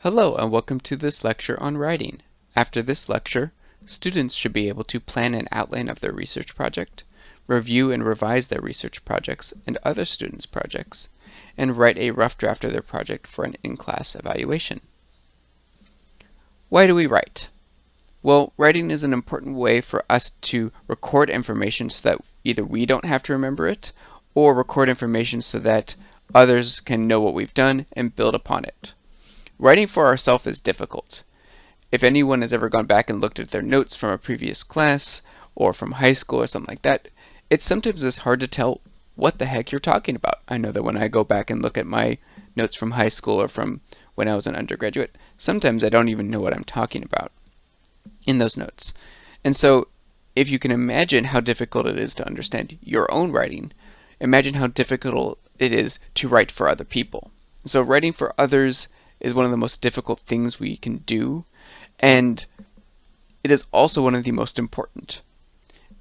Hello and welcome to this lecture on writing. After this lecture, students should be able to plan an outline of their research project, review and revise their research projects and other students' projects, and write a rough draft of their project for an in-class evaluation. Why do we write? Well, writing is an important way for us to record information so that either we don't have to remember it, or record information so that others can know what we've done and build upon it. Writing for ourselves is difficult. If anyone has ever gone back and looked at their notes from a previous class or from high school or something like that, it sometimes is hard to tell what the heck you're talking about. I know that when I go back and look at my notes from high school or from when I was an undergraduate, sometimes I don't even know what I'm talking about in those notes. And so if you can imagine how difficult it is to understand your own writing, imagine how difficult it is to write for other people. So writing for others is one of the most difficult things we can do, and it is also one of the most important.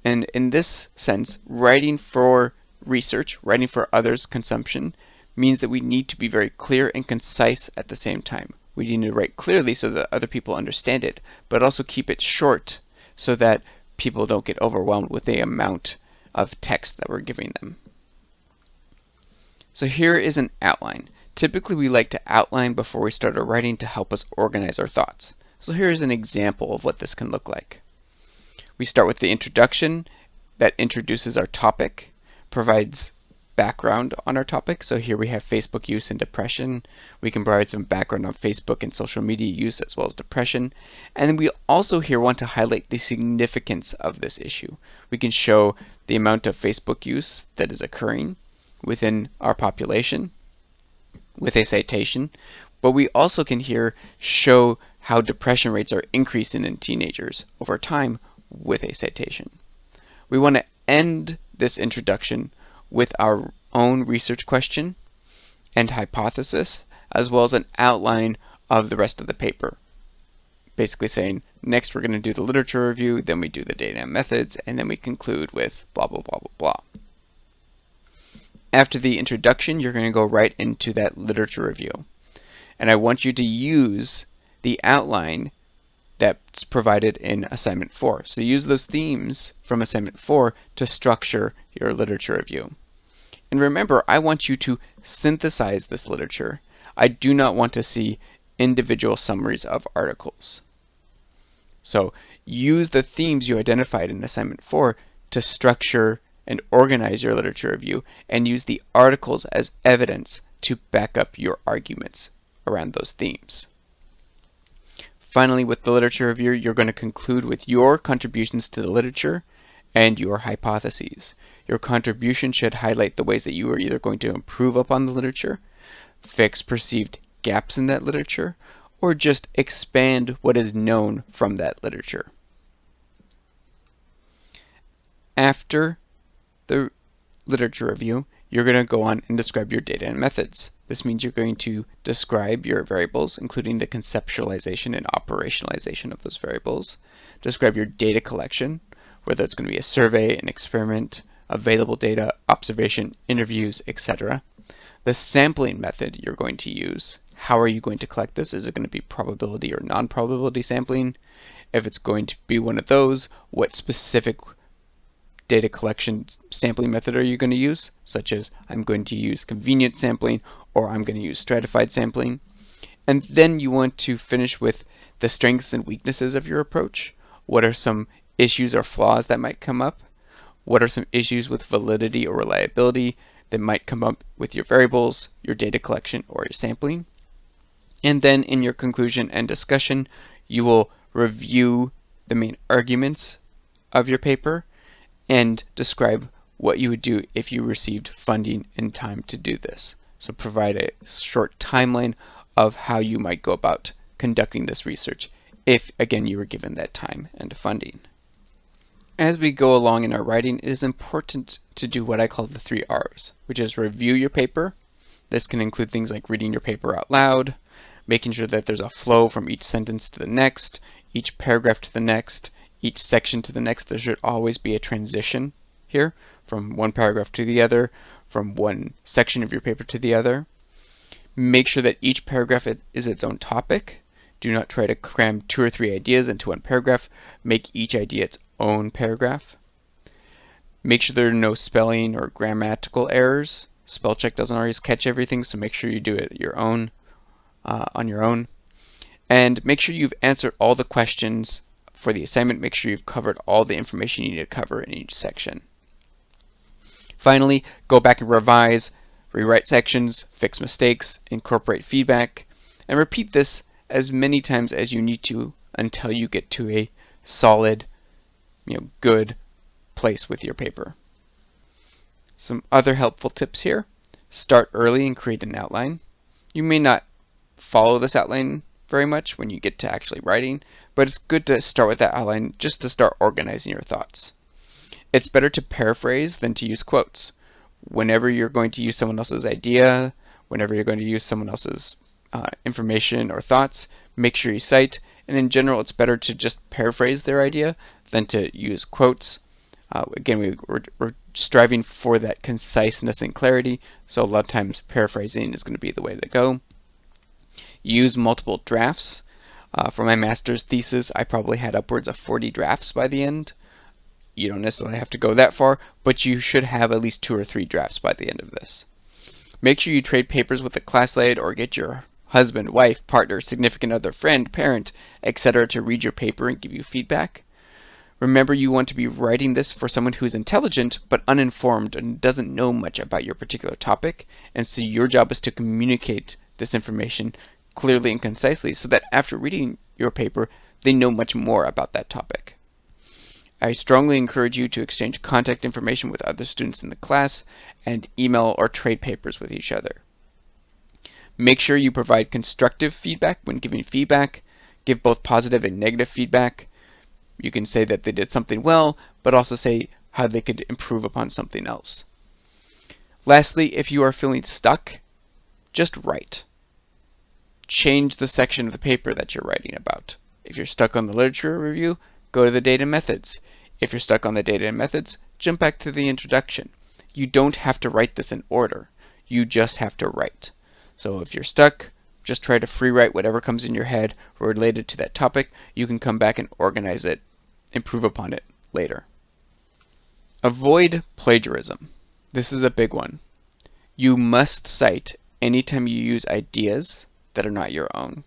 And in this sense, writing for research, writing for others' consumption, means that we need to be very clear and concise at the same time. We need to write clearly so that other people understand it, but also keep it short so that people don't get overwhelmed with the amount of text that we're giving them. So here is an outline. Typically, we like to outline before we start our writing to help us organize our thoughts. So here's an example of what this can look like. We start with the introduction that introduces our topic, provides background on our topic. So here we have Facebook use and depression. We can provide some background on Facebook and social media use as well as depression. And then we also here want to highlight the significance of this issue. We can show the amount of Facebook use that is occurring within our population with a citation, but we also can here show how depression rates are increasing in teenagers over time with a citation. We want to end this introduction with our own research question and hypothesis, as well as an outline of the rest of the paper. Basically saying, next we're going to do the literature review, then we do the data and methods, and then we conclude with blah, blah, blah, blah, blah. After the introduction, you're going to go right into that literature review. And I want you to use the outline that's provided in Assignment 4. So use those themes from Assignment 4 to structure your literature review. And remember, I want you to synthesize this literature. I do not want to see individual summaries of articles. So use the themes you identified in Assignment 4 to structure and organize your literature review, and use the articles as evidence to back up your arguments around those themes. Finally, with the literature review, you're going to conclude with your contributions to the literature and your hypotheses. Your contribution should highlight the ways that you are either going to improve upon the literature, fix perceived gaps in that literature, or just expand what is known from that literature. After the literature review, you're going to go on and describe your data and methods. This means you're going to describe your variables, including the conceptualization and operationalization of those variables. Describe your data collection, whether it's going to be a survey, an experiment, available data, observation, interviews, etc. The sampling method you're going to use. How are you going to collect this? Is it going to be probability or non-probability sampling? If it's going to be one of those, what specific data collection sampling method are you going to use, such as I'm going to use convenient sampling or I'm going to use stratified sampling. And then you want to finish with the strengths and weaknesses of your approach. What are some issues or flaws that might come up? What are some issues with validity or reliability that might come up with your variables, your data collection, or your sampling? And then in your conclusion and discussion, you will review the main arguments of your paper and describe what you would do if you received funding in time to do this. So provide a short timeline of how you might go about conducting this research if, again, you were given that time and funding. As we go along in our writing, it is important to do what I call the 3 R's, which is review your paper. This can include things like reading your paper out loud, making sure that there's a flow from each sentence to the next, each paragraph to the next, each section to the next. There should always be a transition here from one paragraph to the other, from one section of your paper to the other. Make sure that each paragraph is its own topic. Do not try to cram 2 or 3 ideas into one paragraph. Make each idea its own paragraph. Make sure there are no spelling or grammatical errors. Spell check doesn't always catch everything, so make sure you do it on your own. And make sure you've answered all the questions for the assignment. Make sure you've covered all the information you need to cover in each section. Finally, go back and revise, rewrite sections, fix mistakes, incorporate feedback, and repeat this as many times as you need to until you get to a solid, good place with your paper. Some other helpful tips here. Start early and create an outline. You may not follow this outline very much when you get to actually writing, but it's good to start with that outline just to start organizing your thoughts. It's better to paraphrase than to use quotes. Whenever you're going to use someone else's idea, whenever you're going to use someone else's information or thoughts, make sure you cite. And in general, it's better to just paraphrase their idea than to use quotes. Again, we're striving for that conciseness and clarity, so a lot of times paraphrasing is going to be the way to go. Use multiple drafts. For my master's thesis, I probably had upwards of 40 drafts by the end. You don't necessarily have to go that far, but you should have at least 2 or 3 drafts by the end of this. Make sure you trade papers with a classmate or get your husband, wife, partner, significant other, friend, parent, etc. to read your paper and give you feedback. Remember, you want to be writing this for someone who is intelligent but uninformed and doesn't know much about your particular topic, and so your job is to communicate this information clearly and concisely so that after reading your paper, they know much more about that topic. I strongly encourage you to exchange contact information with other students in the class and email or trade papers with each other. Make sure you provide constructive feedback when giving feedback. Give both positive and negative feedback. You can say that they did something well, but also say how they could improve upon something else. Lastly, if you are feeling stuck, just write. Change the section of the paper that you're writing about. If you're stuck on the literature review, go to the data methods. If you're stuck on the data and methods, jump back to the introduction. You don't have to write this in order. You just have to write. So if you're stuck, just try to free write whatever comes in your head related to that topic. You can come back and organize it, improve upon it later. Avoid plagiarism. This is a big one. You must cite anytime you use ideas that are not your own.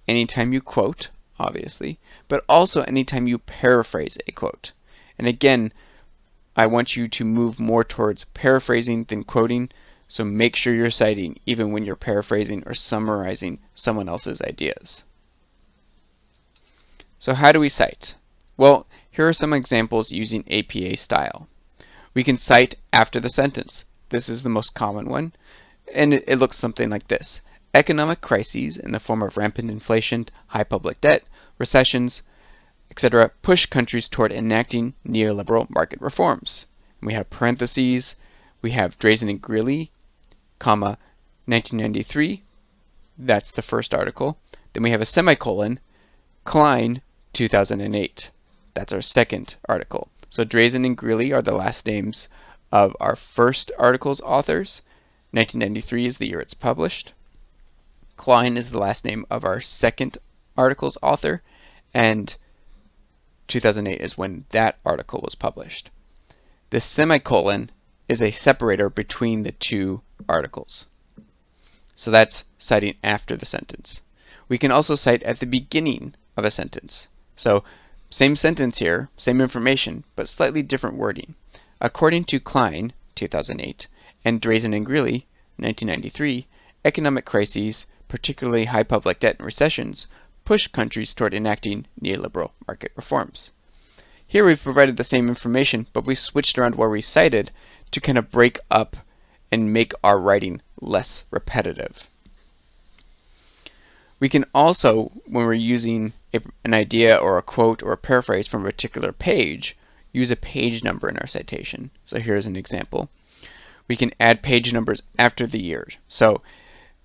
Anytime you quote, obviously, but also anytime you paraphrase a quote. And again, I want you to move more towards paraphrasing than quoting, so make sure you're citing even when you're paraphrasing or summarizing someone else's ideas. So how do we cite? Well, here are some examples using APA style. We can cite after the sentence. This is the most common one, and it looks something like this. Economic crises in the form of rampant inflation, high public debt, recessions, etc. push countries toward enacting neoliberal market reforms. And we have parentheses, we have Drazen and Greeley, 1993, that's the first article. Then we have a semicolon, Klein, 2008. That's our second article. So Drazen and Greeley are the last names of our first article's authors. 1993 is the year it's published. Klein is the last name of our second article's author, and 2008 is when that article was published. The semicolon is a separator between the two articles. So that's citing after the sentence. We can also cite at the beginning of a sentence. So same sentence here, same information, but slightly different wording. According to Klein, 2008, and Drazen and Greeley, 1993, economic crises, particularly high public debt and recessions, push countries toward enacting neoliberal market reforms. Here we've provided the same information, but we switched around where we cited to kind of break up and make our writing less repetitive. We can also, when we're using an idea or a quote or a paraphrase from a particular page, use a page number in our citation. So here's an example. We can add page numbers after the years. So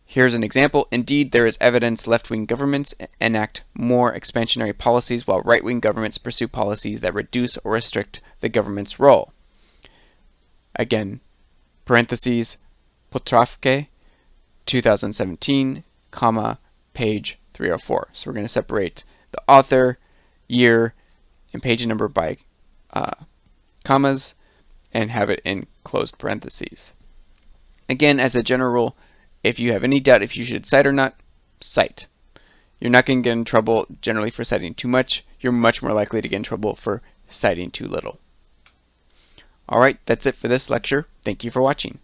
here's an example. Indeed, there is evidence left-wing governments enact more expansionary policies while right-wing governments pursue policies that reduce or restrict the government's role. Again, parentheses, Potravke, 2017, comma, page 304. So we're going to separate the author, year, and page number by commas and have it in closed parentheses. Again, as a general rule, if you have any doubt if you should cite or not, cite. You're not going to get in trouble generally for citing too much. You're much more likely to get in trouble for citing too little. Alright, that's it for this lecture. Thank you for watching.